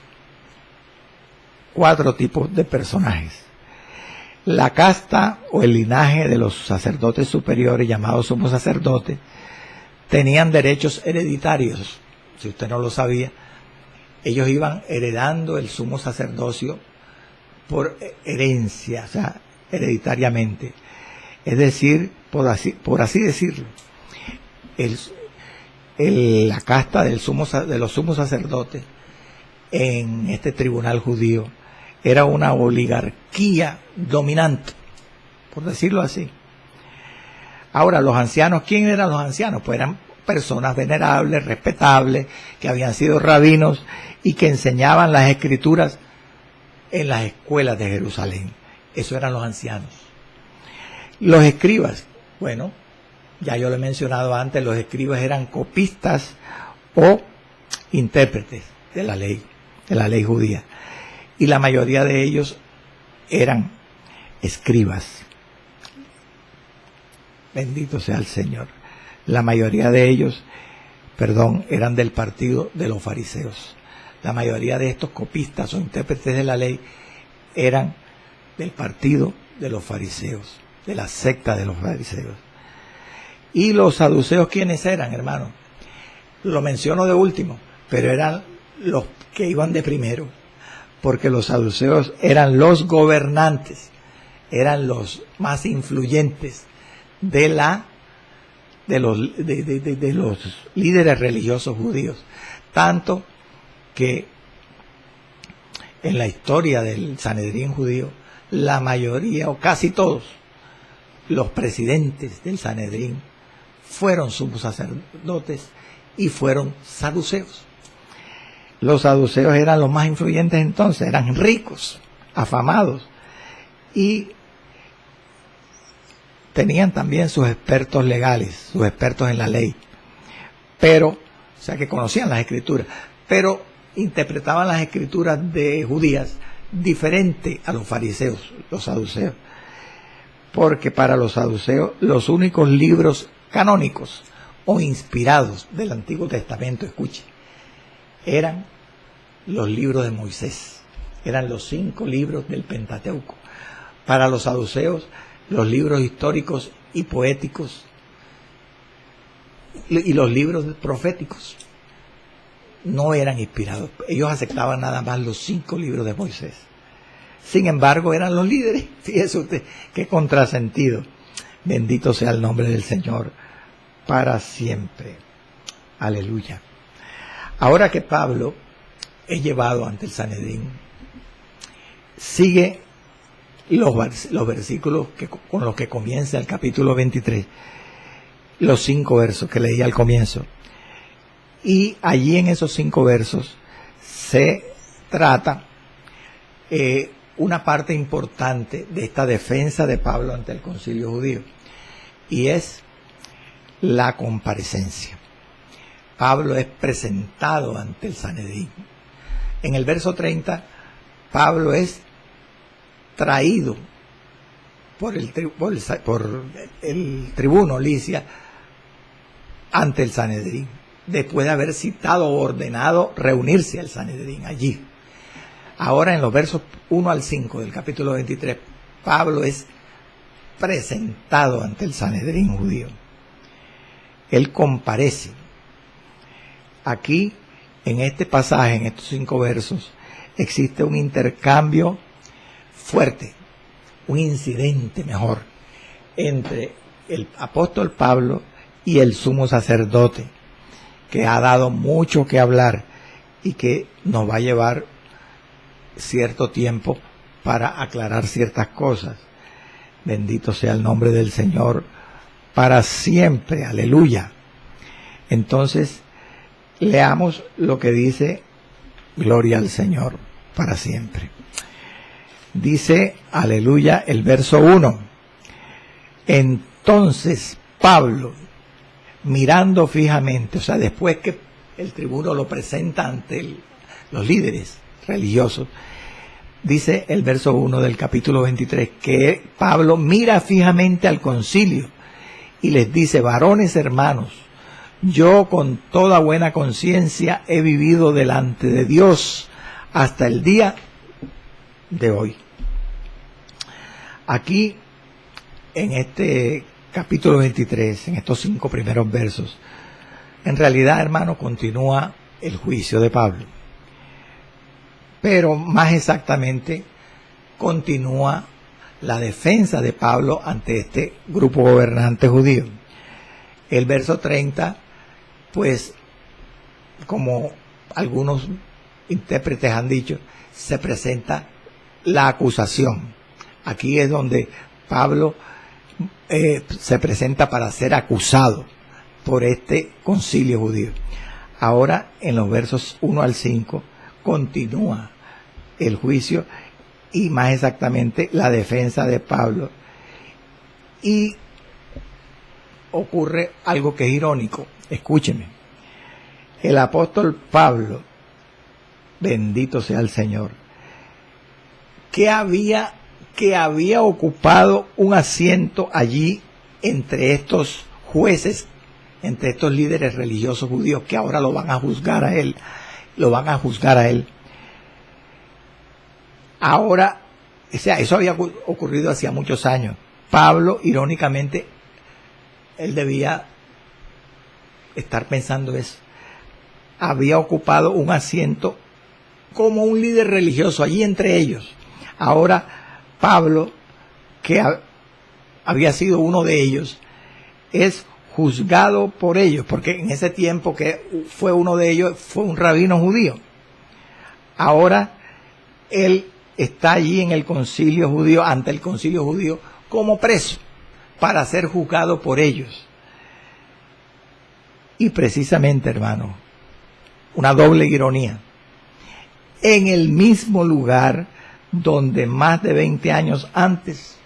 4 tipos de personajes. La casta o el linaje de los sacerdotes superiores, llamados sumos sacerdotes, tenían derechos hereditarios. Si usted no lo sabía, ellos iban heredando el sumo sacerdocio por herencia, o sea, hereditariamente. Es decir, por así decirlo, la casta de los sumos sacerdotes en este tribunal judío era una oligarquía dominante, por decirlo así. Ahora, los ancianos, ¿quién eran los ancianos? Pues eran personas venerables, respetables, que habían sido rabinos y que enseñaban las escrituras en las escuelas de Jerusalén. Eso eran los ancianos. Los escribas, bueno, ya yo lo he mencionado antes, los escribas eran copistas o intérpretes de la ley judía. Y la mayoría de ellos eran escribas. Bendito sea el Señor. La mayoría de ellos, eran del partido de los fariseos. La mayoría de estos copistas o intérpretes de la ley eran del partido de los fariseos, de la secta de los fariseos. Y los saduceos, ¿quiénes eran, hermanos? Lo menciono de último, pero eran los que iban de primero, porque los saduceos eran los gobernantes, eran los más influyentes de los líderes religiosos judíos, tanto que en la historia del Sanedrín judío, la mayoría o casi todos los presidentes del Sanedrín fueron sumos sacerdotes y fueron saduceos. Los saduceos eran los más influyentes entonces, eran ricos, afamados, y tenían también sus expertos legales, sus expertos en la ley, pero, o sea, que conocían las escrituras, pero interpretaban las escrituras de judías diferente a los fariseos, los saduceos, porque para los saduceos los únicos libros canónicos o inspirados del Antiguo Testamento, escuche, eran los libros de Moisés, eran los 5 libros del Pentateuco. Para los saduceos, los libros históricos y poéticos y los libros proféticos no eran inspirados. Ellos aceptaban nada más los 5 libros de Moisés. Sin embargo, eran los líderes. Fíjese usted, qué contrasentido. Bendito sea el nombre del Señor para siempre. Aleluya. Ahora que Pablo es llevado ante el Sanedrín, sigue los versículos con los que comienza el capítulo 23, los 5 versos que leí al comienzo. Y allí en esos 5 versos se trata una parte importante de esta defensa de Pablo ante el concilio judío, y es la comparecencia. Pablo es presentado ante el Sanedrín. En el verso 30, Pablo es traído por el tribuno Lisias ante el Sanedrín, después de haber citado o ordenado reunirse al Sanedrín allí. Ahora en los versos 1 al 5 del capítulo 23, Pablo es presentado ante el Sanedrín judío. Él comparece. Aquí, en este pasaje, en estos 5 versos, existe un intercambio fuerte, un incidente mejor, entre el apóstol Pablo y el sumo sacerdote, que ha dado mucho que hablar y que nos va a llevar cierto tiempo para aclarar ciertas cosas. Bendito sea el nombre del Señor para siempre, aleluya. Entonces, leamos lo que dice, gloria al Señor para siempre. Dice, aleluya, el verso 1. Entonces Pablo, mirando fijamente, o sea, después que el tribuno lo presenta ante los líderes religiosos, dice el verso 1 del capítulo 23, que Pablo mira fijamente al concilio y les dice, varones hermanos, yo con toda buena conciencia he vivido delante de Dios hasta el día de hoy. Aquí, en este capítulo 23, en estos 5 primeros versos, en realidad, hermano, continúa el juicio de Pablo. Pero más exactamente, continúa la defensa de Pablo ante este grupo gobernante judío. El verso 30, pues, como algunos intérpretes han dicho, se presenta la acusación. Aquí es donde Pablo se presenta para ser acusado por este concilio judío. Ahora, en los versos 1 al 5, continúa el juicio y más exactamente la defensa de Pablo. Y ocurre algo que es irónico. Escúcheme. El apóstol Pablo, bendito sea el Señor, que había ocupado un asiento allí entre estos jueces, entre estos líderes religiosos judíos que ahora lo van a juzgar a él, Ahora, o sea, eso había ocurrido hacía muchos años. Pablo, irónicamente, él debía estar pensando eso. Había ocupado un asiento como un líder religioso allí entre ellos. Ahora, Pablo, que había sido uno de ellos, es juzgado por ellos, porque en ese tiempo que fue uno de ellos, fue un rabino judío. Ahora, él está allí en el concilio judío, ante el concilio judío, como preso, para ser juzgado por ellos. Y precisamente, hermano, una doble ironía, en el mismo lugar donde más de 20 años antes,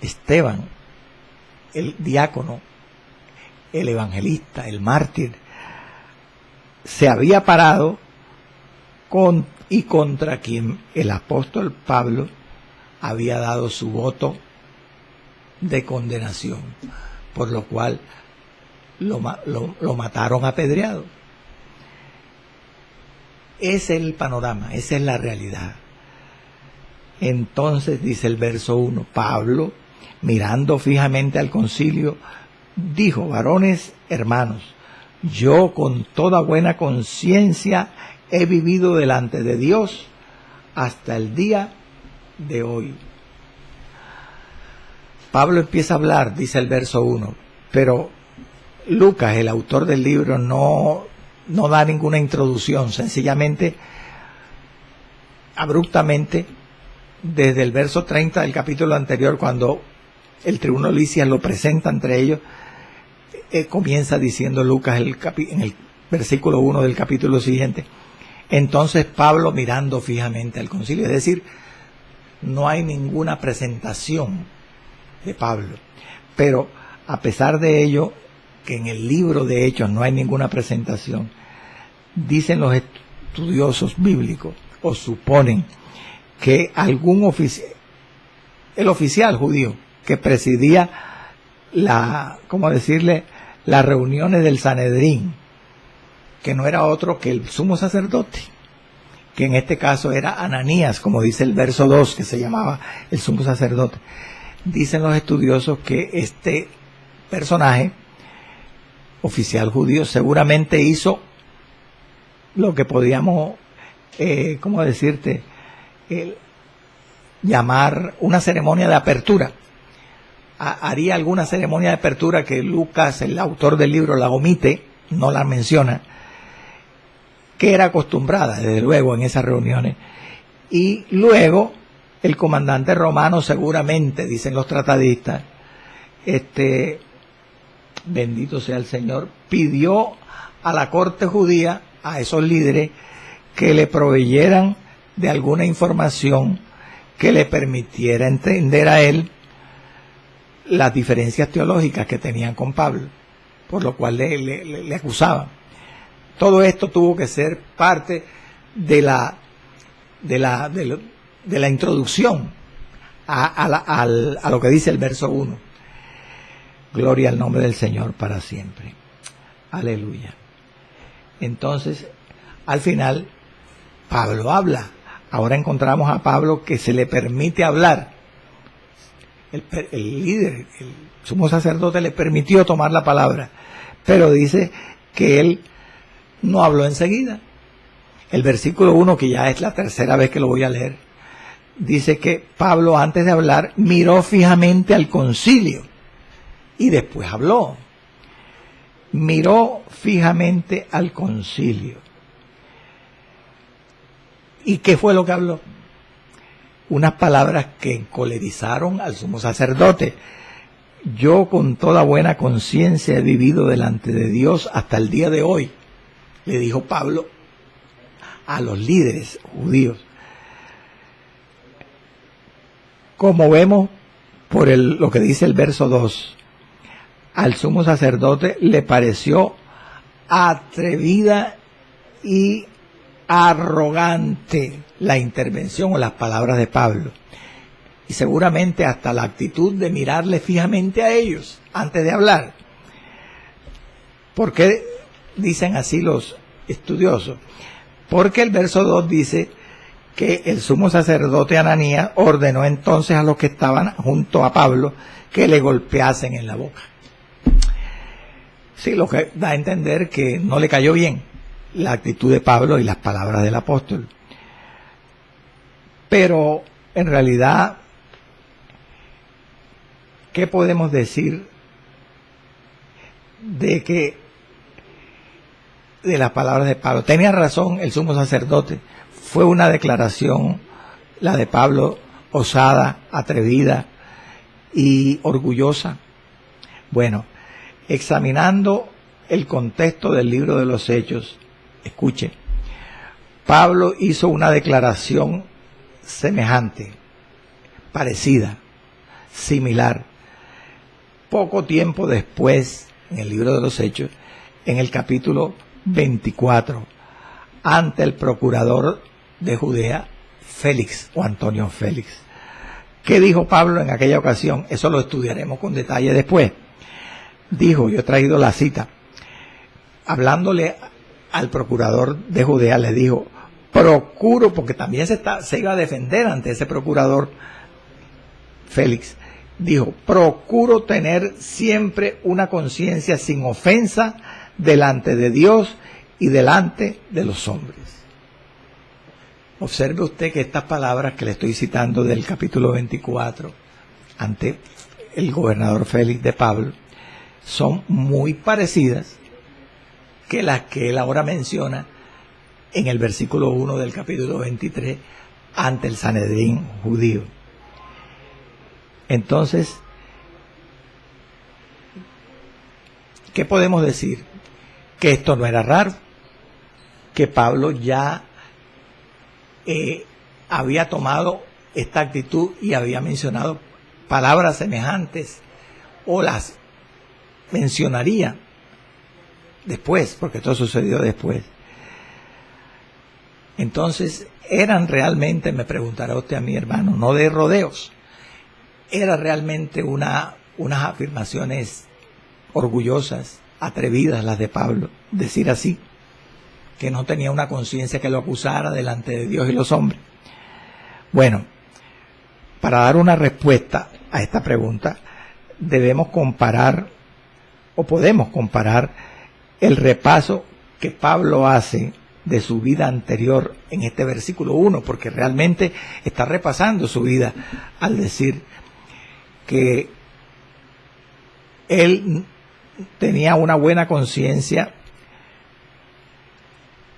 Esteban, el diácono, el evangelista, el mártir, se había parado contra quien el apóstol Pablo había dado su voto de condenación, por lo cual lo mataron apedreado. Ese es el panorama, esa es la realidad. Entonces dice el verso 1, Pablo, mirando fijamente al concilio, dijo, varones hermanos, yo con toda buena conciencia he vivido delante de Dios hasta el día de hoy. Pablo empieza a hablar, dice el verso 1, pero Lucas, el autor del libro, no da ninguna introducción, sencillamente, abruptamente, desde el verso 30 del capítulo anterior, cuando el tribuno Lisias lo presenta entre ellos, comienza diciendo Lucas en el versículo 1 del capítulo siguiente, entonces Pablo mirando fijamente al concilio, es decir, no hay ninguna presentación de Pablo, pero a pesar de ello, que en el libro de Hechos no hay ninguna presentación, dicen los estudiosos bíblicos, o suponen, que algún oficial, el oficial judío que presidía las reuniones del Sanedrín, que no era otro que el sumo sacerdote, que en este caso era Ananías, como dice el verso 2, que se llamaba el sumo sacerdote. Dicen los estudiosos que este personaje, oficial judío, seguramente hizo lo que podríamos, llamar una ceremonia de apertura. Haría alguna ceremonia de apertura que Lucas, el autor del libro, la omite, no la menciona, que era acostumbrada, desde luego, en esas reuniones. Y luego, el comandante romano seguramente, dicen los tratadistas, bendito sea el Señor, pidió a la corte judía, a esos líderes, que le proveyeran de alguna información que le permitiera entender a él las diferencias teológicas que tenían con Pablo, por lo cual le acusaban. Todo esto tuvo que ser parte de la introducción a lo que dice el verso 1. Gloria al nombre del Señor para siempre. Aleluya. Entonces, al final, Pablo habla. Ahora encontramos a Pablo que se le permite hablar. El líder, el sumo sacerdote, le permitió tomar la palabra, pero dice que él no habló enseguida. El versículo 1, que ya es la tercera vez que lo voy a leer, dice que Pablo, antes de hablar, miró fijamente al concilio y después habló. Miró fijamente al concilio. ¿Y qué fue lo que habló? Unas palabras que encolerizaron al sumo sacerdote. Yo con toda buena conciencia he vivido delante de Dios hasta el día de hoy, le dijo Pablo a los líderes judíos. Como vemos por lo que dice el verso 2, al sumo sacerdote le pareció atrevida y arrogante la intervención o las palabras de Pablo, y seguramente hasta la actitud de mirarle fijamente a ellos antes de hablar. ¿Por qué dicen así los estudiosos? Porque el verso 2 dice que el sumo sacerdote Ananías ordenó entonces a los que estaban junto a Pablo que le golpeasen en la boca. Sí, lo que da a entender que no le cayó bien la actitud de Pablo y las palabras del apóstol. Pero en realidad, ¿qué podemos decir de las palabras de Pablo? Tenía razón el sumo sacerdote. Fue una declaración, la de Pablo, osada, atrevida y orgullosa. Bueno, examinando el contexto del libro de los Hechos, escuche, Pablo hizo una declaración semejante, parecida, similar, poco tiempo después, en el libro de los Hechos, en el capítulo 24, ante el procurador de Judea, Félix, o Antonio Félix. ¿Qué dijo Pablo en aquella ocasión? Eso lo estudiaremos con detalle después. Dijo, yo he traído la cita, hablándole al procurador de Judea, le dijo, procuro, porque también se iba a defender ante ese procurador Félix, dijo, procuro tener siempre una conciencia sin ofensa delante de Dios y delante de los hombres. Observe usted que estas palabras que le estoy citando del capítulo 24 ante el gobernador Félix de Pablo son muy parecidas que las que él ahora menciona en el versículo 1 del capítulo 23 ante el Sanedrín judío. Entonces, ¿qué podemos decir? Que esto no era raro, que Pablo ya había tomado esta actitud y había mencionado palabras semejantes, o las mencionaría después, porque todo sucedió después. Entonces, eran realmente, me preguntará usted a mi hermano, no de rodeos, era realmente unas afirmaciones orgullosas, atrevidas las de Pablo, decir así, que no tenía una conciencia que lo acusara delante de Dios y los hombres. Bueno, para dar una respuesta a esta pregunta, debemos comparar, o podemos comparar, el repaso que Pablo hace de su vida anterior en este versículo 1, porque realmente está repasando su vida al decir que él tenía una buena conciencia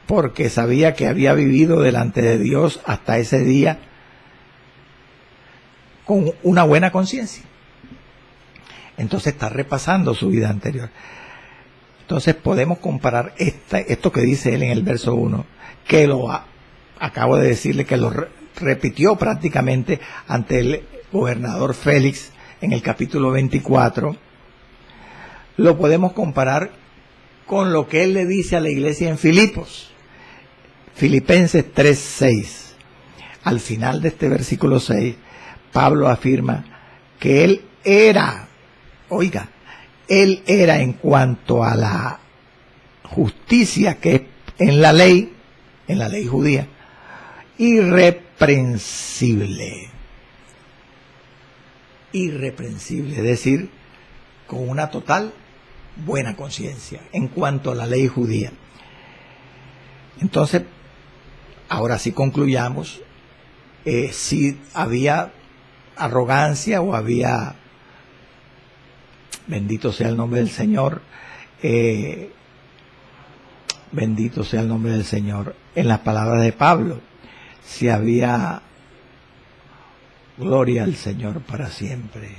porque sabía que había vivido delante de Dios hasta ese día con una buena conciencia. Entonces está repasando su vida anterior. Entonces podemos comparar esto que dice él en el verso 1, que acabo de decirle que lo repitió prácticamente ante el gobernador Félix en el capítulo 24, lo podemos comparar con lo que él le dice a la iglesia en Filipos, Filipenses 3:6. Al final de este versículo 6, Pablo afirma que él era en cuanto a la justicia que es en la ley judía, irreprensible, es decir, con una total buena conciencia en cuanto a la ley judía. Entonces, ahora sí concluyamos, si había arrogancia o había, bendito sea el nombre del Señor, bendito sea el nombre del Señor, en las palabras de Pablo, si había gloria al Señor para siempre,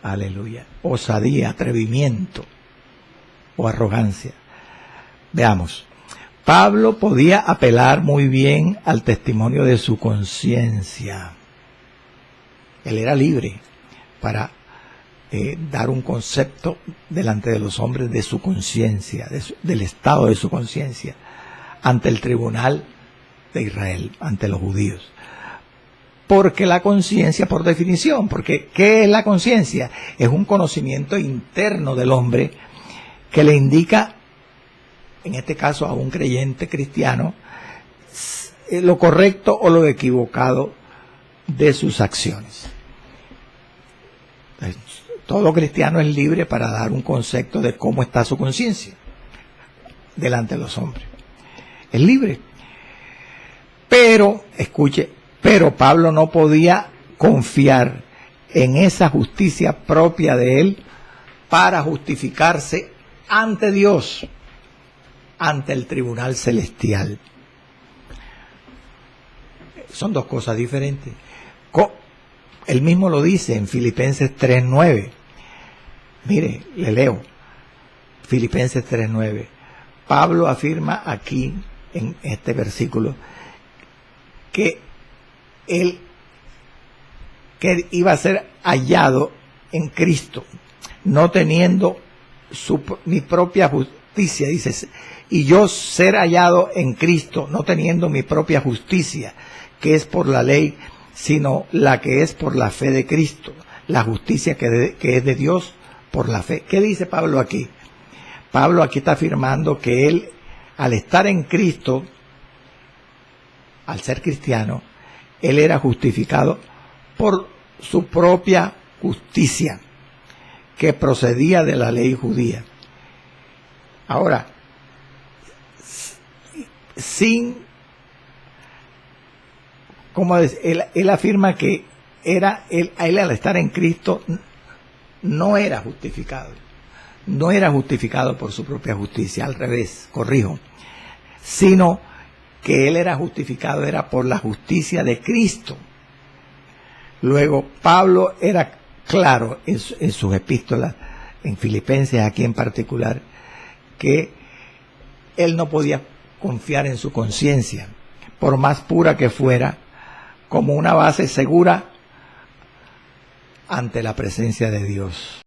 aleluya, osadía, atrevimiento o arrogancia. Veamos, Pablo podía apelar muy bien al testimonio de su conciencia. Él era libre para dar un concepto delante de los hombres de su conciencia, del estado de su conciencia, ante el tribunal de Israel, ante los judíos. Porque la conciencia, por definición, porque ¿qué es la conciencia? Es un conocimiento interno del hombre que le indica, en este caso a un creyente cristiano, lo correcto o lo equivocado de sus acciones. Todo cristiano es libre para dar un concepto de cómo está su conciencia delante de los hombres. Es libre. Pero, escuche, Pablo no podía confiar en esa justicia propia de él para justificarse ante Dios, ante el tribunal celestial. Son dos cosas diferentes. Él mismo lo dice en Filipenses 3:9. Mire, le leo. Filipenses 3:9. Pablo afirma aquí, en este versículo, que él iba a ser hallado en Cristo, no teniendo mi propia justicia, dice, y yo ser hallado en Cristo, no teniendo mi propia justicia, que es por la ley, sino la que es por la fe de Cristo, la justicia que es de Dios por la fe. ¿Qué dice Pablo aquí? Pablo aquí está afirmando que él, al estar en Cristo, al ser cristiano, él era justificado por su propia justicia, que procedía de la ley judía. Ahora, como él afirma que él al estar en Cristo no era justificado por su propia justicia, al revés, corrijo, sino que él era justificado era por la justicia de Cristo. Luego Pablo era claro en sus epístolas, en Filipenses aquí en particular, que él no podía confiar en su conciencia, por más pura que fuera, como una base segura ante la presencia de Dios.